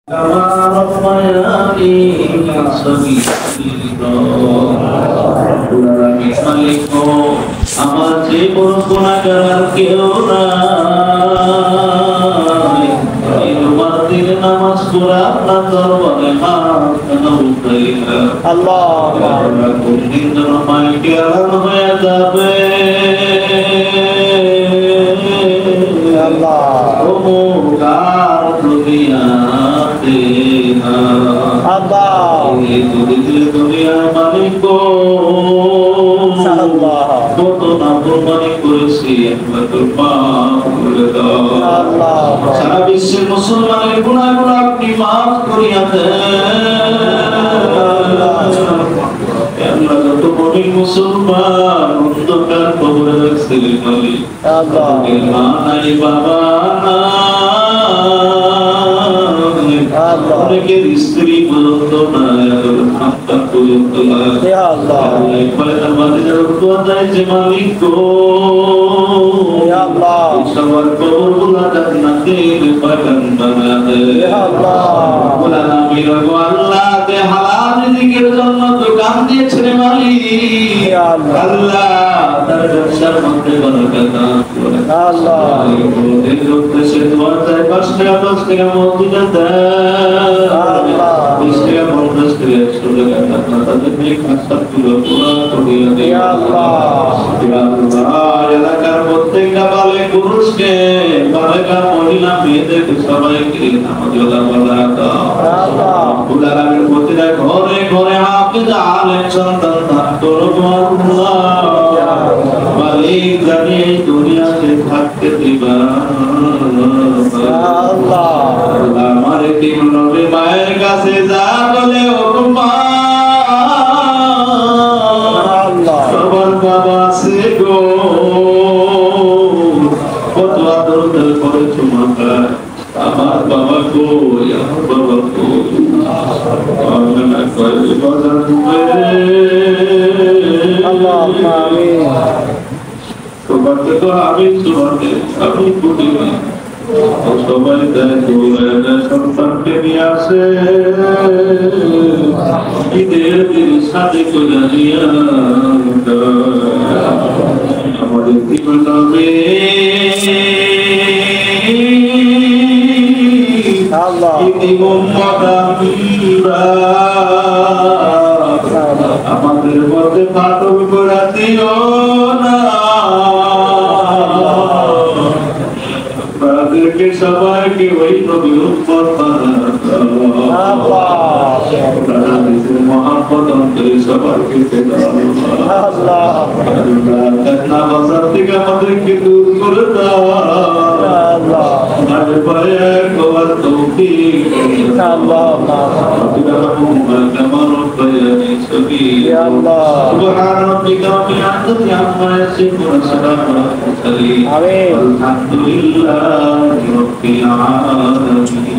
আমার যে বড় গুনাহগার কেউ নাই, তোমার দিনে নামাজ পড়া আপনার দরবারে আল্লাহ কোনদিন যেন মাইকে আলান হয়ে যাবে দুনিয়ার মালিক কত না কোরবানি করেছি, সারা বিশ্বের মুসলমানের গুনাহগুলো আপনি মাফ করিয়া দেন। যত মমিন মুসলমান অন্ধকার কবরে রাখছে মালিক, মা নাই বাবা অনেকের স্ত্রী পর্যন্ত নাই, সন্তান পর্যন্ত নাই, মালিক সবার কবর গুলা জান্নাতের বাগান বানা দে আল্লাহ। তে হালাল রিজিকের জন্য দোকান দিয়েছে মালিক আল্লাহ, তার ব্যবসার মধ্যে বরকত দান করে আল্লাহ। এই উদ্দেশ্যে দোয়া চাই, 5 টাকা মসজিদে দেন আল্লাহ, 20 টাকা 50 টাকা 100 টাকা আপনাদের নেক হাসান পুরো করিয়া দেন আল্লাহ। এলাকার প্রত্যেকটা বালে পুরুষকে, বালেকা মহিলা মেয়েদেরকে সবাইকে নামাজওয়ালা বানাতা আল্লাহ। উদাহরণের প্রতিটা ঘরে ঘরে হাফেজ আলেম সন্তান দান করো আল্লাহ। মালিক জানি এই দুনিয়াতে থাকতে দিবা আল্লাহ। আমার তিন নবী মায়ের কাছে যা বলে ও মা আল্লাহ, সবার বাবা আছে গো, কত আদর করে তোমাকে, আমার বাবা কো, আমার বাবা কো, আল্লাহ আমিন। তোমাকে তো আমি তোমাকে আমি বুঝি না, সবাই সন্তানকে নিয়ে আসে ঈদের দিন সাথে করে নিয়ে আমাদের জীবন হবে আমাদের মধ্যে ফাটল করে দিও না, তাদেরকে সবাইকে ওই নবী উম্মত বানাও তাদের মহব্বত অন্তরে সবাইকে আল্লাহ। না বাজার থেকে আমাদেরকে দূর করে দাও আল্লাহ, আর পায়ে কওয়ার তৌফিক আল্লাহ। كما ربياني صغيرا سبحان ربك رب العزة عما يصفون وسلام على المرسلين والحمد لله رب العالمين.